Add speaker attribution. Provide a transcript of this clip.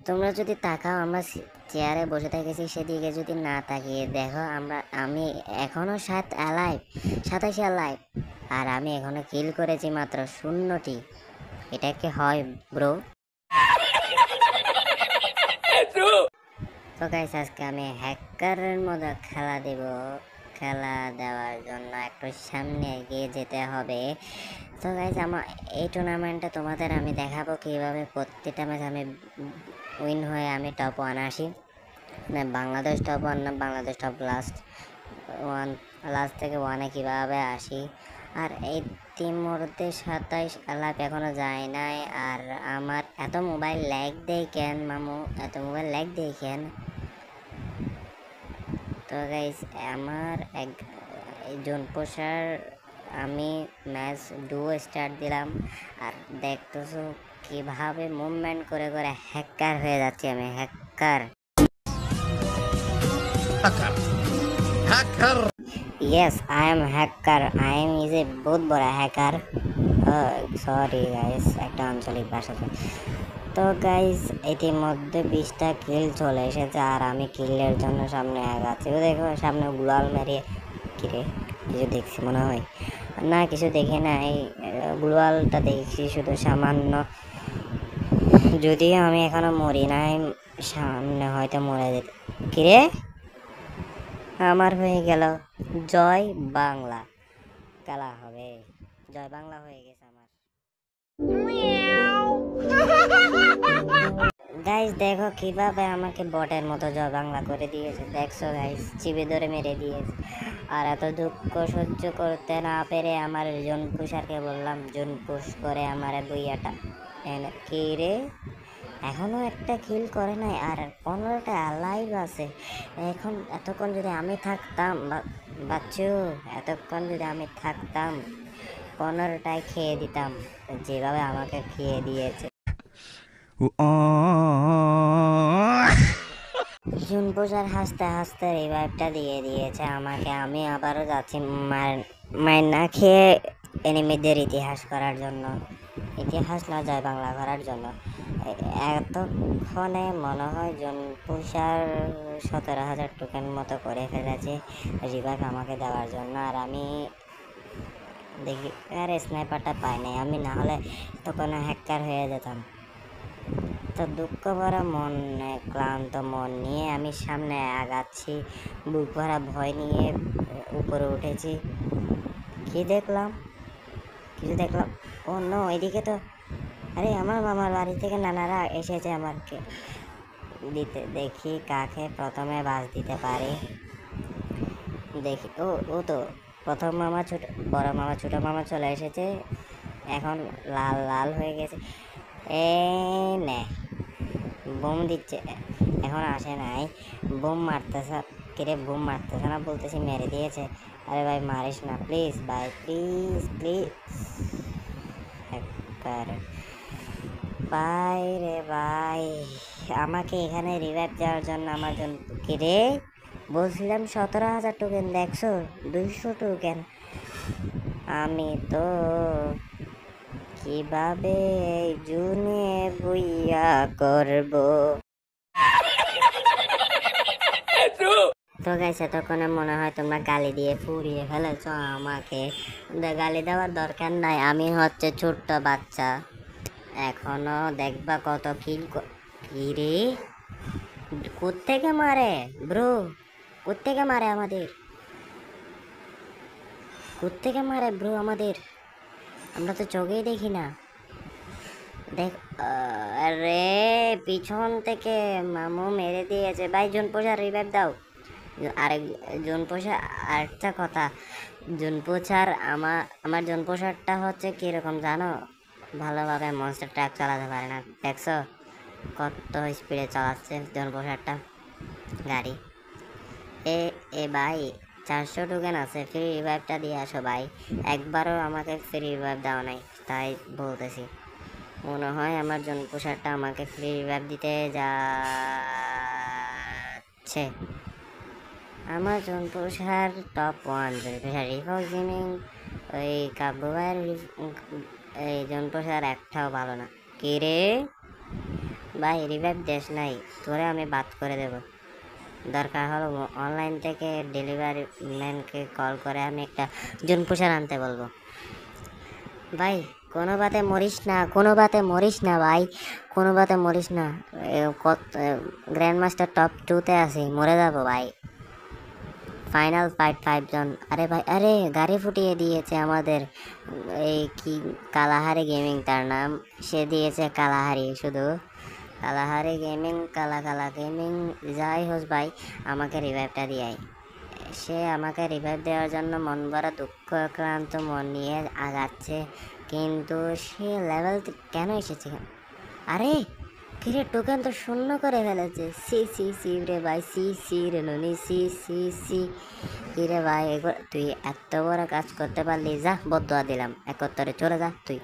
Speaker 1: তোমরা যদি তাকাও, আমরা চেয়ারে বসে থাকেছি, সেদিকে যদি না তাকিয়ে দেখো, আমি এখনো 27 অ্যালাইভ, আর আমি এখনো কিল করেছি মাত্র 0টি। এটা কি হয় ব্রো? তো গাইস, আজকে আমি হ্যাকারের মতো খেলা দেওয়ার জন্য একটু সামনে এগিয়ে যেতে হবে। তো গাইস, আমার এই টুর্নামেন্টে তোমাদের আমি দেখাবো কিভাবে প্রত্যেকটা ম্যাচ আমি উইন হয়ে আমি টপ 1 আসি। না, বাংলাদেশ টপ 1 না, বাংলাদেশ টপ লাস্ট 1, লাস্ট থেকে 1-এ কীভাবে আসি। আর এই ইতিমধ্যে 27 লাইভ এখনো যায় নাই। আর আমার এত মোবাইল ল্যাগ দেয় কেন মামু? এত মোবাইল ল্যাগ দেয় কেন? তো গাইস, আমার একজন পোষার আমি ম্যাচ ডুও স্টার্ট দিলাম, আর দেখতেছো কিভাবে মুভমেন্ট করে করে হ্যাকার হয়ে যাচ্ছি আমি। Hacker, yes I am hacker. I am is a বহুত বড় হ্যাকার। সরি গাইস, একটা আঞ্চলিক ভাষা। তো গাইস, ইতিমধ্যে 20টা কিল চলে এসেছে, আর আমি কিলের জন্য সামনে আগাচ্ছি। দেখো সামনে গুলাল মেরে, কিরে কিছু দেখছি মনে হয়? না, কিছু দেখি না, এই গুলালটা দেখছি শুধু সামান্য। যদিও আমি এখনো মরি নাই, সামনে হয়তো মরে যেতে। কিরে, আমার হয়ে গেল জয় বাংলা। খেলা হবে, জয় বাংলা হয়ে গেছে আমার। গাইস দেখো কিভাবে আমাকে বটের মতো জয় বাংলা করে দিয়েছে। দেখছো গাইস, চিপে ধরে মেরে দিয়েছে। আর এত দুঃখ সহ্য করতে না পেরে আমার জোন পুষারকে বললাম জোন পুশ করে আমার বুইয়াটা এনে। কি রে, এখনো একটা কিল করে নাই, আর 15টা লাইভ আছে। এতক্ষণ যদি আমি থাকতাম, বাচ্চু, এতক্ষণ যদি আমি থাকতাম 15টায় খেয়ে দিতাম, যেভাবে আমাকে খেয়ে দিয়েছে। জুনপুষার হাসতে হাসতে রিভাইভটা দিয়ে দিয়েছে আমাকে। আমি আবারও যাচ্ছি মার না খেয়ে এনিমিদের ইতিহাস করার জন্য। ইতিহাস না, জয় বাংলা করার জন্য। এতক্ষণে মনে হয় জুনপুষার 17,000 টোকেন মতো করে ফেলেছে রিভাইভ আমাকে দেওয়ার জন্য। আর আমি দেখি, আর স্নাইপারটা পাই নাই। আমি না হলে তখন হ্যাকার হয়ে যেতাম। তো দুঃখ ভরা মন, ক্লান্ত মন নিয়ে আমি সামনে আগাচ্ছি, বুক ভরা ভয় নিয়ে উপরে উঠেছি। কিছু দেখলাম, ও নো, এদিকে তো, আরে আমার মামার বাড়ি থেকে নানারা এসেছে আমাকে দিতে। দেখি কাকে প্রথমে বাস দিতে পারি। দেখি, ও তো প্রথম মামা, বড় মামা, ছোট মামা চলে এসেছে। এখন লাল লাল হয়ে গেছে। নে বোম দিচ্ছে, এখন আসে নাই, বোম মারতেছে। কিরে, বোম মারতেছে না বলতেছি, মেরে দিয়েছে। আরে ভাই মারিস না প্লিজ ভাই, প্লিজ প্লিজ। ভাই রে ভাই, আমাকে এখানে রিভাইভ দেওয়ার জন্য আমার জন্য। কিরে, বলছিলাম 17,000 টোকেন, দেখছো 200 টোকেন। আমি তো কিভাবে জুনে বইয়া করব। তো গাইস, এতক্ষণে মনে হয় তোমরা গালি দিয়ে ফুরিয়ে ফেলেছ আমাকে। গালি দেওয়ার দরকার নাই, আমি হচ্ছে ছোট্ট বাচ্চা, এখনো দেখবা কত কিল। কিরে, কোত্থেকে মারে ব্রো? কোত্থেকে মারে আমাদের? আমরা তো চোখেই দেখি না। দেখ, আরে পিছন থেকে মামু মেরে দিয়েছে। ভাই জোনপোষার রিভাইভ দাও। আরেক জোনপোষা, আরেকটা কথা, জোনপোষার আমার জোনপোষারটা হচ্ছে কিরকম জানো? ভালোভাবে মনস্টার ট্রাক চালাতে পারে না। দেখছো কত স্পিডে চালাচ্ছে জোনপোষারটা গাড়ি। এ ভাই, 400 টোকেন আছে, ফ্রি রিভাইভটা দিয়ে আসো ভাই। একবারও আমাকে ফ্রি রিভাইভ দেওয়া নাই, তাই বলতেছি। মনে হয় আমার জনপ্রসারটা আমাকে ফ্রি রিভাইভ দিতে যাচ্ছে। আমার জনপ্রসার টপ 1, জনপ্রসার রিফক গেমিং, ওই কাব্যবাইয়ের এই জনপ্রসার একটাও ভালো না। কে রে, ভাই রিভাইভ দেশ নাই, তোরে আমি বাদ করে দেব। দরকার হলো অনলাইন থেকে ডেলিভারি ম্যানকে কল করে আমি একটা জুন পোষার আনতে বলবো। ভাই কোনো বাতে মরিস না, কোনো বাতে মরিস না ভাই, কোনো বাতে মরিস না। কত গ্র্যান্ড মাস্টার টপ 2-তে আছি, মরে যাবো ভাই। ফাইনাল ফাইট 5 জন। আরে ভাই, আরে গাড়ি ফুটিয়ে দিয়েছে আমাদের এই কি কালাহারি গেমিং তার নাম, সে দিয়েছে কালাহারি শুধু। কালাহারি গেমিং, কালা কালা গেমিং, যাই হোস ভাই, আমাকে রিভাইভটা দিয়াই। সে আমাকে রিভাইভ দেওয়ার জন্য মন ভরা দুঃখক্রান্ত মন নিয়ে আগাচ্ছে, কিন্তু সে লেভেল কেন এসেছে? আরে কিরে, টোকেন তো শূন্য করে ফেলেছে। সি সি সি রে ভাই, সি সি রে ননি, সি সি সি। কিরে ভাই, তুই এত বড় কাজ করতে পারলি? যা, বদুয়া দিলাম, 71 চলে যা তুই।